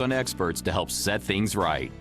on experts to help set things right.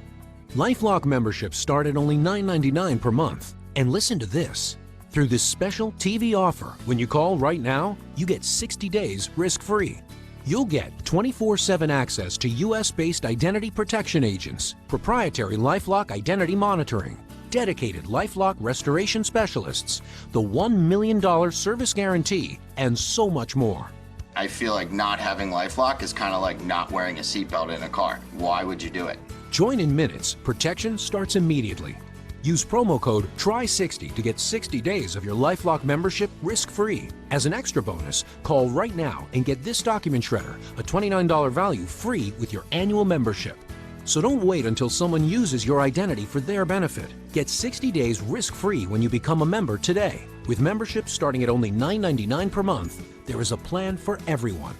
LifeLock memberships start at only $9.99 per month. And listen to this. Through this special TV offer, when you call right now, you get 60 days risk-free. You'll get 24/7 access to U.S.-based identity protection agents, proprietary LifeLock identity monitoring, dedicated LifeLock restoration specialists, the $1 million service guarantee, and so much more. I feel like not having LifeLock is kind of like not wearing a seatbelt in a car. Why would you do it? Join in minutes. Protection starts immediately. Use promo code TRY60 to get 60 days of your LifeLock membership risk-free. As an extra bonus, call right now and get this document shredder, a $29 value, free with your annual membership. So don't wait until someone uses your identity for their benefit. Get 60 days risk-free when you become a member today. With memberships starting at only $9.99 per month, there is a plan for everyone.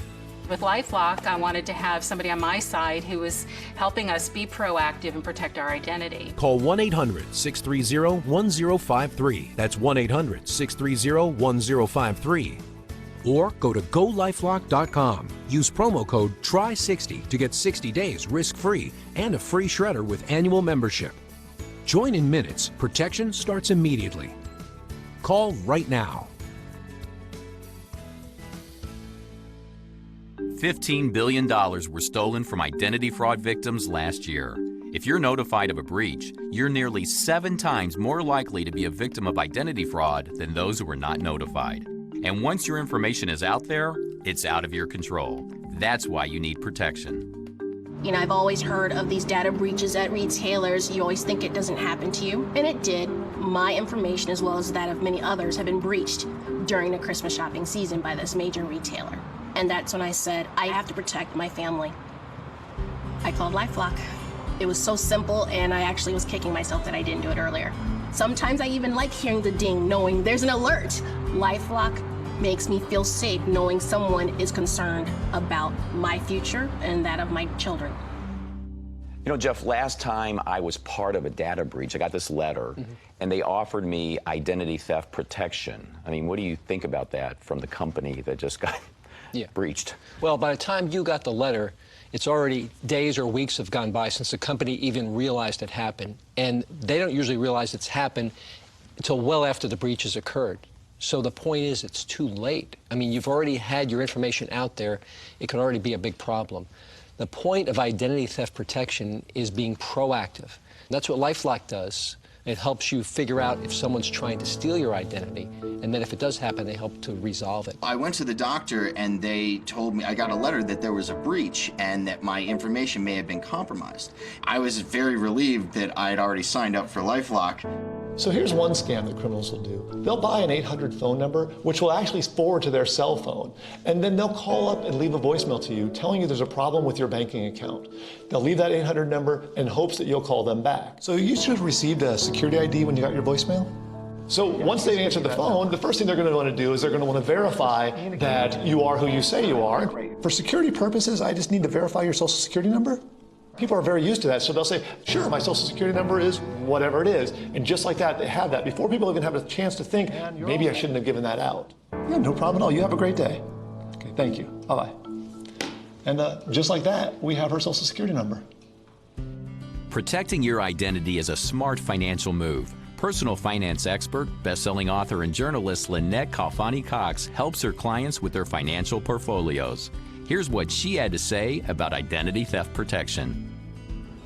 With LifeLock, I wanted to have somebody on my side who was helping us be proactive and protect our identity. Call 1-800-630-1053. That's 1-800-630-1053. Or go to GoLifeLock.com. Use promo code TRY60 to get 60 days risk-free and a free shredder with annual membership. Join in minutes. Protection starts immediately. Call right now. $15 billion were stolen from identity fraud victims last year. If you're notified of a breach, you're nearly 7 times more likely to be a victim of identity fraud than those who were not notified. And once your information is out there, it's out of your control. That's why you need protection. You know, I've always heard of these data breaches at retailers. You always think it doesn't happen to you, and it did. My information, as well as that of many others, have been breached during the Christmas shopping season by this major retailer. And that's when I said, I have to protect my family. I called LifeLock. It was so simple, and I actually was kicking myself that I didn't do it earlier. Sometimes I even like hearing the ding, knowing there's an alert. LifeLock makes me feel safe knowing someone is concerned about my future and that of my children. You know, Jeff, last time I was part of a data breach, I got this letter, and they offered me identity theft protection. I mean, what do you think about that from the company that just got breached? Well, by the time you got the letter, it's already days or weeks have gone by since the company even realized it happened. And they don't usually realize it's happened until well after the breach has occurred. So the point is, it's too late. I mean, you've already had your information out there. It could already be a big problem. The point of identity theft protection is being proactive. That's what LifeLock does. It helps you figure out if someone's trying to steal your identity, and then if it does happen, they help to resolve it. I went to the doctor and they told me, I got a letter that there was a breach and that my information may have been compromised. I was very relieved that I had already signed up for LifeLock. So here's one scam that criminals will do. They'll buy an 800 phone number, which will actually forward to their cell phone, and then they'll call up and leave a voicemail to you telling you there's a problem with your banking account. They'll leave that 800 number in hopes that you'll call them back. So you should have received a security ID when you got your voicemail? So once they answer the phone, the first thing they're going to want to do is they're going to want to verify that you are who you say you are. For security purposes, I just need to verify your social security number. People are very used to that, so they'll say, sure, my social security number is whatever it is. And just like that, they have that before people even have a chance to think, maybe I shouldn't have given that out. Yeah, no problem at all. You have a great day. Okay, thank you. Bye-bye. And just like that, we have her social security number. Protecting your identity is a smart financial move. Personal finance expert, best-selling author, and journalist Lynette Kalfani-Cox helps her clients with their financial portfolios. Here's what she had to say about identity theft protection.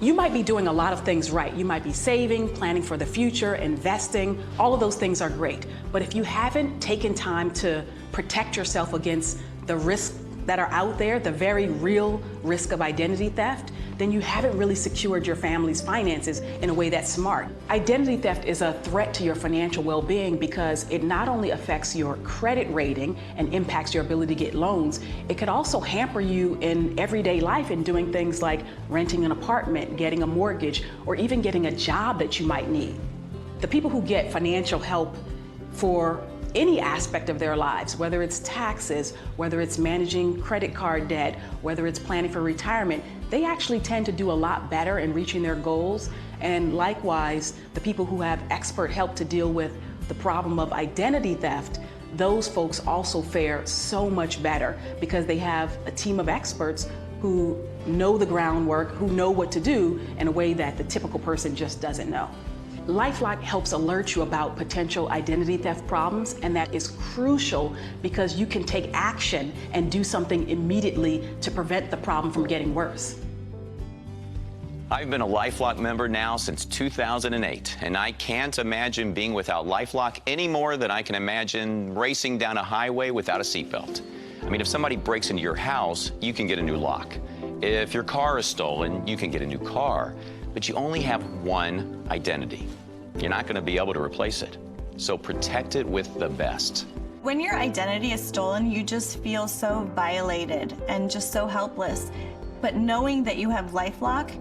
You might be doing a lot of things right. You might be saving, planning for the future, investing. All of those things are great. But if you haven't taken time to protect yourself against the risks that are out there, the very real risk of identity theft, then you haven't really secured your family's finances in a way that's smart. Identity theft is a threat to your financial well-being because it not only affects your credit rating and impacts your ability to get loans, it could also hamper you in everyday life in doing things like renting an apartment, getting a mortgage, or even getting a job that you might need. The people who get financial help for any aspect of their lives, whether it's taxes, whether it's managing credit card debt, whether it's planning for retirement, they actually tend to do a lot better in reaching their goals. And likewise, the people who have expert help to deal with the problem of identity theft, those folks also fare so much better because they have a team of experts who know the groundwork, who know what to do in a way that the typical person just doesn't know. LifeLock helps alert you about potential identity theft problems, and that is crucial because you can take action and do something immediately to prevent the problem from getting worse. I've been a LifeLock member now since 2008, and I can't imagine being without LifeLock any more than I can imagine racing down a highway without a seatbelt. I mean, if somebody breaks into your house, you can get a new lock. If your car is stolen, you can get a new car. But you only have one identity. You're not going to be able to replace it. So protect it with the best. When your identity is stolen, you just feel so violated and just so helpless. But knowing that you have LifeLock,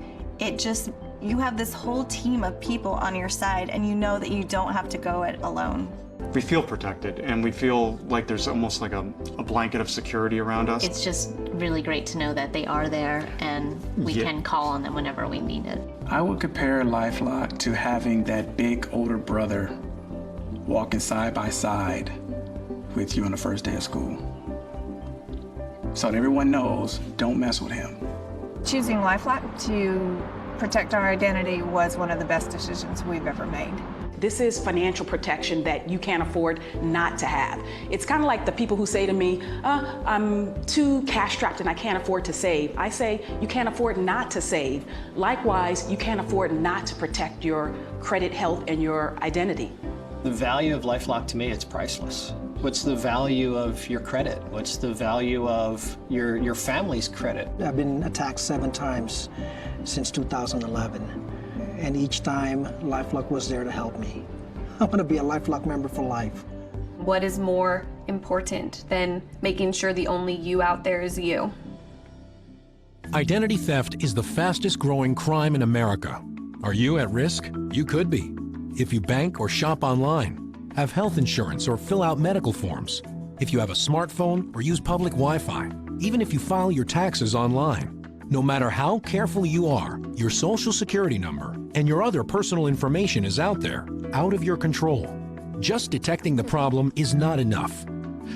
you have this whole team of people on your side, and you know that you don't have to go it alone. We feel protected, and we feel like there's almost like a blanket of security around us. It's just really great to know that they are there and we can call on them whenever we need it. I would compare LifeLock to having that big older brother walking side by side with you on the first day of school. So that everyone knows, don't mess with him. Choosing LifeLock to protect our identity was one of the best decisions we've ever made. This is financial protection that you can't afford not to have. It's kind of like the people who say to me, I'm too cash strapped and I can't afford to save. I say, you can't afford not to save. Likewise, you can't afford not to protect your credit health and your identity. The value of LifeLock to me, it's priceless. What's the value of your credit? What's the value of your family's credit? I've been attacked 7 times since 2011. And each time, LifeLock was there to help me. I want to be a LifeLock member for life. What is more important than making sure the only you out there is you? Identity theft is the fastest growing crime in America. Are you at risk? You could be. If you bank or shop online, have health insurance or fill out medical forms, if you have a smartphone or use public Wi-Fi, even if you file your taxes online. No matter how careful you are, your social security number and your other personal information is out there, out of your control. Just detecting the problem is not enough.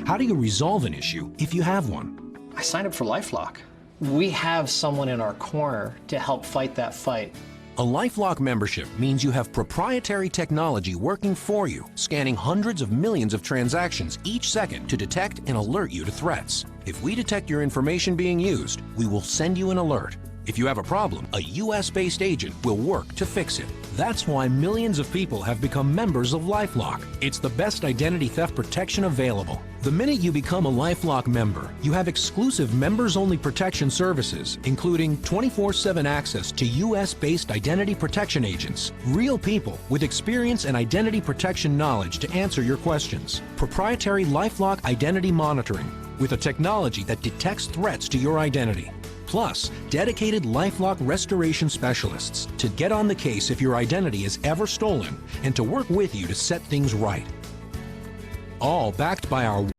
How do you resolve an issue if you have one? I signed up for LifeLock. We have someone in our corner to help fight that fight. A LifeLock membership means you have proprietary technology working for you, scanning hundreds of millions of transactions each second to detect and alert you to threats. If we detect your information being used, we will send you an alert. If you have a problem, a US-based agent will work to fix it. That's why millions of people have become members of LifeLock. It's the best identity theft protection available. The minute you become a LifeLock member, you have exclusive members-only protection services, including 24/7 access to US-based identity protection agents, real people with experience and identity protection knowledge to answer your questions, proprietary LifeLock identity monitoring with a technology that detects threats to your identity, plus dedicated LifeLock restoration specialists to get on the case if your identity is ever stolen and to work with you to set things right. All backed by our